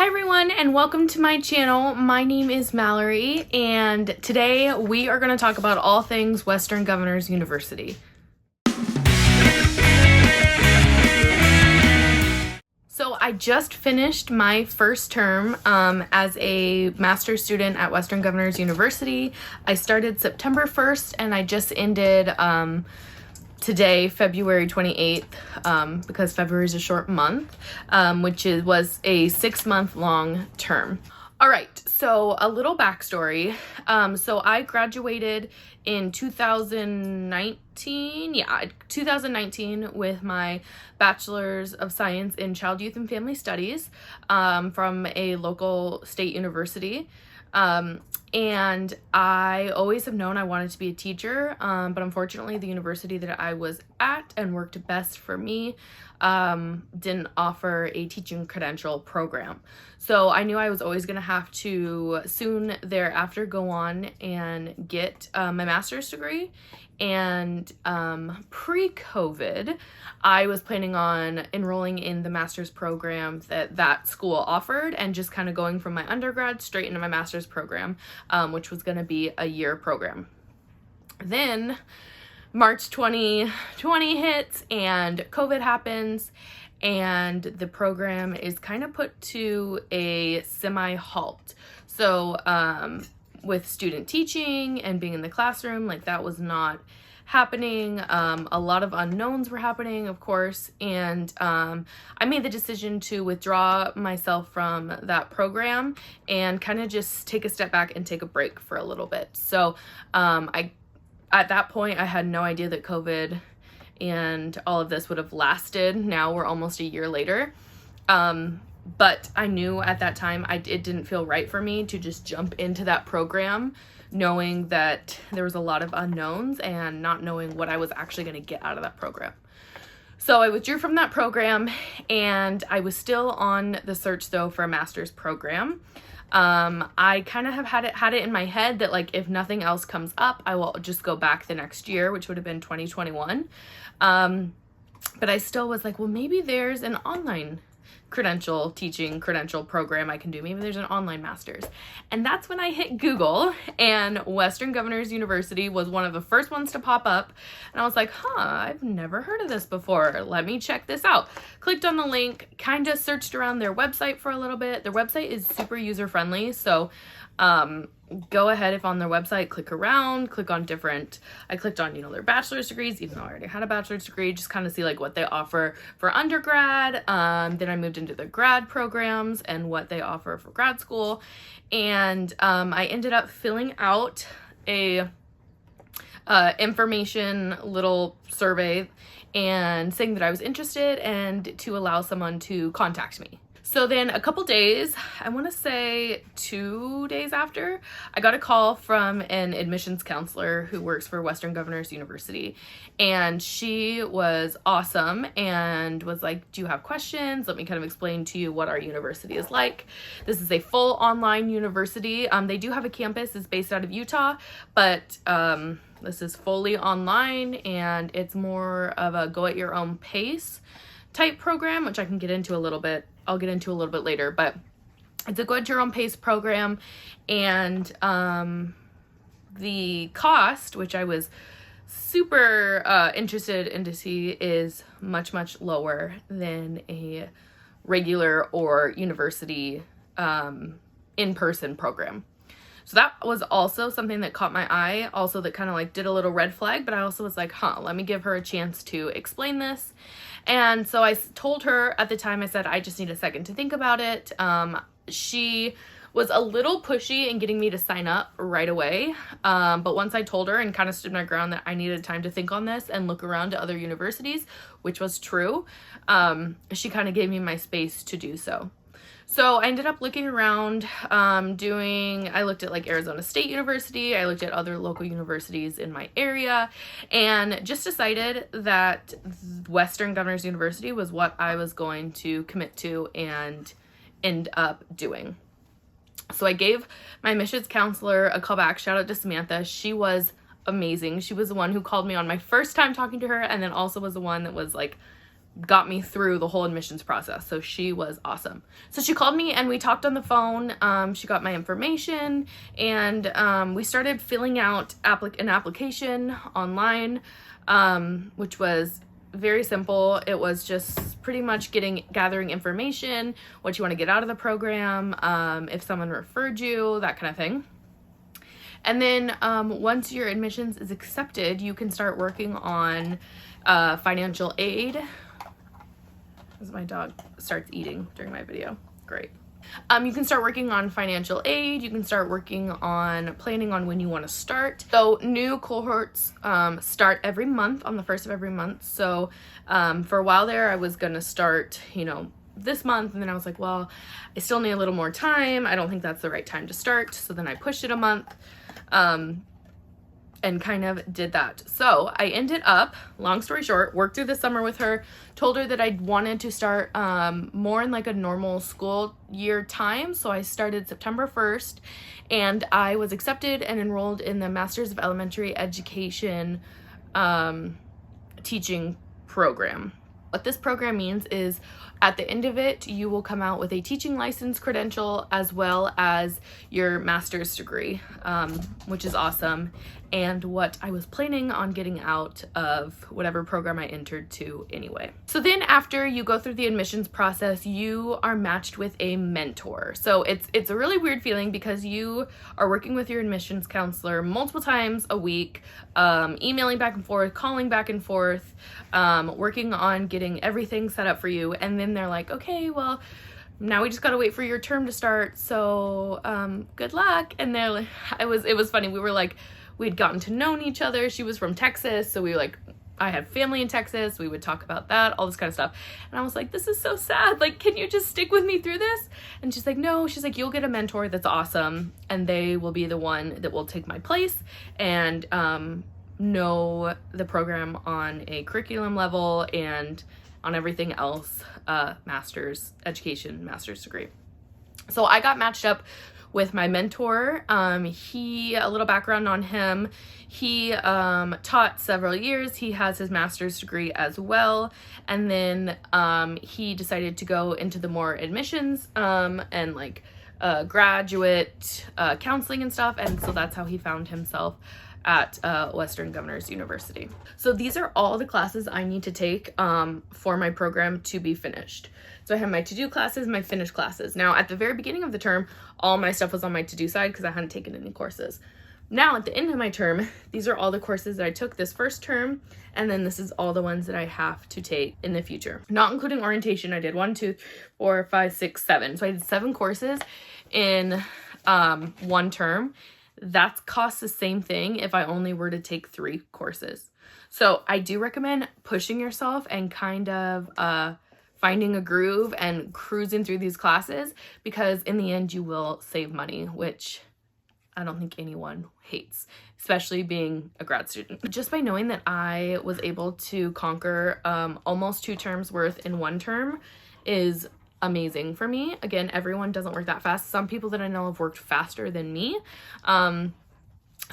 Hi everyone and welcome to my channel. My name is Mallory and today we are going to talk about all things Western Governors University. So I just finished my first term as a master's student at Western Governors University. I started September 1st and I just ended today, February 28th, because February is a short month, which was a 6-month long term. All right, so a little backstory. So I graduated in 2019 with my Bachelor's of Science in Child, Youth, and Family Studies from a local state university. And I always have known I wanted to be a teacher, but unfortunately the university that I was at and worked best for me didn't offer a teaching credential program. So I knew I was always going to have to soon thereafter go on and get my master's degree. And pre-COVID, I was planning on enrolling in the master's program that school offered and just kind of going from my undergrad straight into my master's program, which was going to be a year program. Then March 2020 hits and COVID happens and the program is kind of put to a semi-halt. So with student teaching and being in the classroom, like that was not happening. A lot of unknowns were happening, of course, and I made the decision to withdraw myself from that program and kind of just take a step back and take a break for a little bit. So at that point, I had no idea that COVID and all of this would have lasted. Now we're almost a year later. But I knew at that time it didn't feel right for me to just jump into that program knowing that there was a lot of unknowns and not knowing what I was actually going to get out of that program. So I withdrew from that program and I was still on the search though for a master's program. I kind of have had it in my head that like if nothing else comes up, I will just go back the next year, which would have been 2021. But I still was like, well, maybe there's an online teaching credential program I can do. Maybe there's an online master's. And that's when I hit Google and Western Governors University was one of the first ones to pop up. And I was like, I've never heard of this before. Let me check this out. Clicked on the link, kind of searched around their website for a little bit. Their website is super user friendly. So go ahead, if on their website, click around, click on I clicked on, their bachelor's degrees, even though I already had a bachelor's degree, just kind of see like what they offer for undergrad. Then I moved into the grad programs and what they offer for grad school. And I ended up filling out a information little survey and saying that I was interested and to allow someone to contact me. So then a couple days, I want to say 2 days after, I got a call from an admissions counselor who works for Western Governors University. And she was awesome and was like, do you have questions? Let me kind of explain to you what our university is like. This is a full online university. They do have a campus. It's based out of Utah, but this is fully online and it's more of a go at your own pace type program, which I can get into a little bit. I'll get into a little bit later, but it's a go at your own pace program. And the cost, which I was super interested in to see, is much, much lower than a regular or university in-person program. So that was also something that caught my eye, also that kind of like did a little red flag, but I also was like, let me give her a chance to explain this. And so I told her at the time, I said, I just need a second to think about it. She was a little pushy in getting me to sign up right away. But once I told her and kind of stood my ground that I needed time to think on this and look around to other universities, which was true, she kind of gave me my space to do so. So I ended up looking around, I looked at like Arizona State University, I looked at other local universities in my area, and just decided that Western Governors University was what I was going to commit to and end up doing. So I gave my admissions counselor a call back. Shout out to Samantha. She was amazing. She was the one who called me on my first time talking to her, and then also was the one that was like got me through the whole admissions process. So she was awesome. So she called me and we talked on the phone. She got my information, and we started filling out an application online, which was very simple. It was just pretty much gathering information, what you want to get out of the program, if someone referred you, that kind of thing. And then once your admissions is accepted, you can start working on financial aid. As my dog starts eating during my video. Great. You can start working on financial aid. You can start working on planning on when you want to start. So new cohorts start every month, on the first of every month. So for a while there, I was going to start, this month, and then I was like, well, I still need a little more time. I don't think that's the right time to start. So then I pushed it a month. And kind of did that. So I ended up, long story short, worked through the summer with her, told her that I wanted to start more in like a normal school year time. So I started September 1st, and I was accepted and enrolled in the Master's of Elementary Education teaching program. What this program means is at the end of it, you will come out with a teaching license credential as well as your master's degree, which is awesome, and what I was planning on getting out of whatever program I entered to anyway. So then after you go through the admissions process, you are matched with a mentor. So it's a really weird feeling because you are working with your admissions counselor multiple times a week, emailing back and forth, calling back and forth, working on getting everything set up for you. And then they're like, okay, well, now we just gotta wait for your term to start, so good luck. And they're like, it was funny. We'd gotten to know each other. She was from Texas, so I had family in Texas. We would talk about that, all this kind of stuff. And I was like, this is so sad. Like, can you just stick with me through this? And she's like, no. She's like, you'll get a mentor that's awesome, and they will be the one that will take my place and know the program on a curriculum level and on everything else, master's education, master's degree. So I got matched up with my mentor. A little background on him. He taught several years. He has his master's degree as well. And then he decided to go into the more admissions and graduate counseling and stuff. And so that's how he found himself at Western Governors University. So these are all the classes I need to take for my program to be finished. So I have my to-do classes, my finished classes. Now, at the very beginning of the term, all my stuff was on my to-do side because I hadn't taken any courses. Now, at the end of my term, these are all the courses that I took this first term, and then this is all the ones that I have to take in the future. Not including orientation, I did 1, 2, 4, 5, 6, 7. So I did 7 courses in one term. That costs the same thing if I only were to take 3 courses. So I do recommend pushing yourself and kind of finding a groove and cruising through these classes, because in the end you will save money, which I don't think anyone hates, especially being a grad student. Just by knowing that I was able to conquer almost 2 terms worth in 1 term is amazing for me. Again, everyone doesn't work that fast. Some people that I know have worked faster than me. So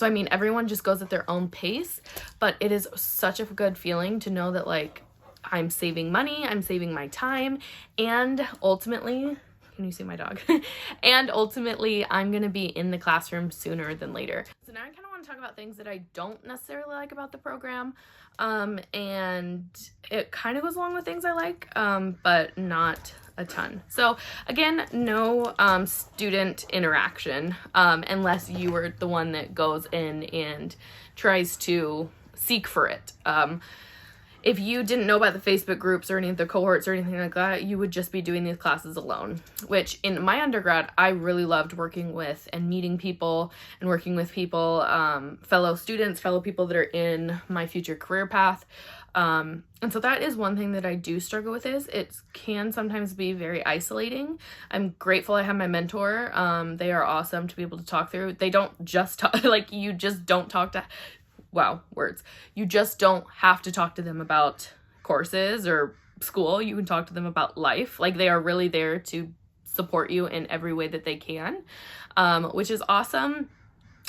I mean, everyone just goes at their own pace, but it is such a good feeling to know that I'm saving money, I'm saving my time, and ultimately, can you see my dog? And ultimately, I'm gonna be in the classroom sooner than later. So now I kind of want to talk about things that I don't necessarily like about the program, and it kind of goes along with things I like, but not a ton. So again, no student interaction, unless you were the one that goes in and tries to seek for it. If you didn't know about the Facebook groups or any of the cohorts or anything like that, you would just be doing these classes alone, which in my undergrad, I really loved working with and meeting people and working with people, fellow students, fellow people that are in my future career path. And so that is one thing that I do struggle with, is it can sometimes be very isolating. I'm grateful I have my mentor. They are awesome to be able to talk through. They don't just talk, you just don't talk to, wow, words. You just don't have to talk to them about courses or school. You can talk to them about life. They are really there to support you in every way that they can, which is awesome.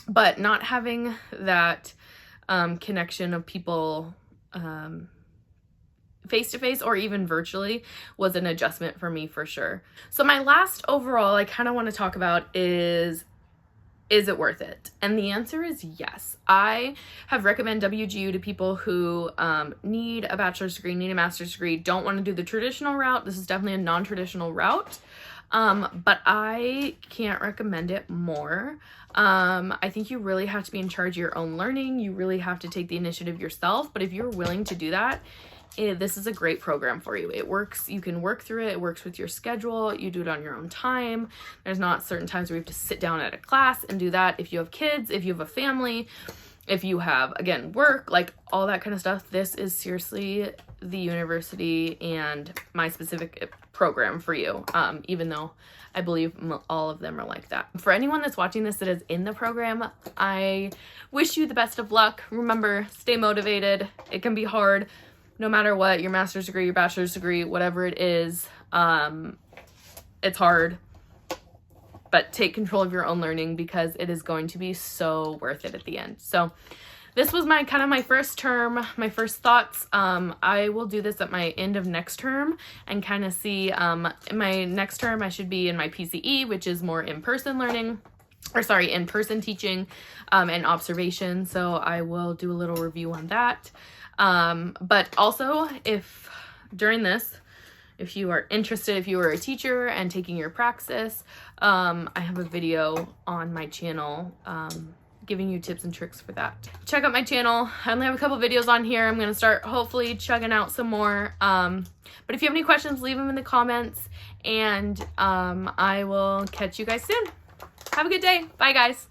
But not having that connection of people face-to-face or even virtually was an adjustment for me for sure. So my last overall I kind of want to talk about is it worth it? And the answer is yes. I have recommended WGU to people who need a bachelor's degree, need a master's degree, don't want to do the traditional route. This is definitely a non-traditional route. But I can't recommend it more. I think you really have to be in charge of your own learning. You really have to take the initiative yourself. But if you're willing to do that, this is a great program for you. It works. You can work through it. It works with your schedule. You do it on your own time. There's not certain times where you have to sit down at a class and do that. If you have kids, if you have a family, if you have, again, work, like all that kind of stuff, this is seriously the university and my specific program for you, even though I believe all of them are like that. For anyone that's watching this that is in the program, I wish you the best of luck. Remember, stay motivated. It can be hard no matter what, your master's degree, your bachelor's degree, whatever it is. It's hard, but take control of your own learning because it is going to be so worth it at the end. So this was my first term, my first thoughts. I will do this at my end of next term and kind of see, in my next term, I should be in my PCE, which is more in-person learning, or sorry, in-person teaching, and observation. So I will do a little review on that. But also if during this, if you are interested, if you are a teacher and taking your praxis, I have a video on my channel, giving you tips and tricks for that. Check out my channel. I only have a couple videos on here. I'm going to start hopefully chugging out some more. But if you have any questions, leave them in the comments, and I will catch you guys soon. Have a good day. Bye, guys.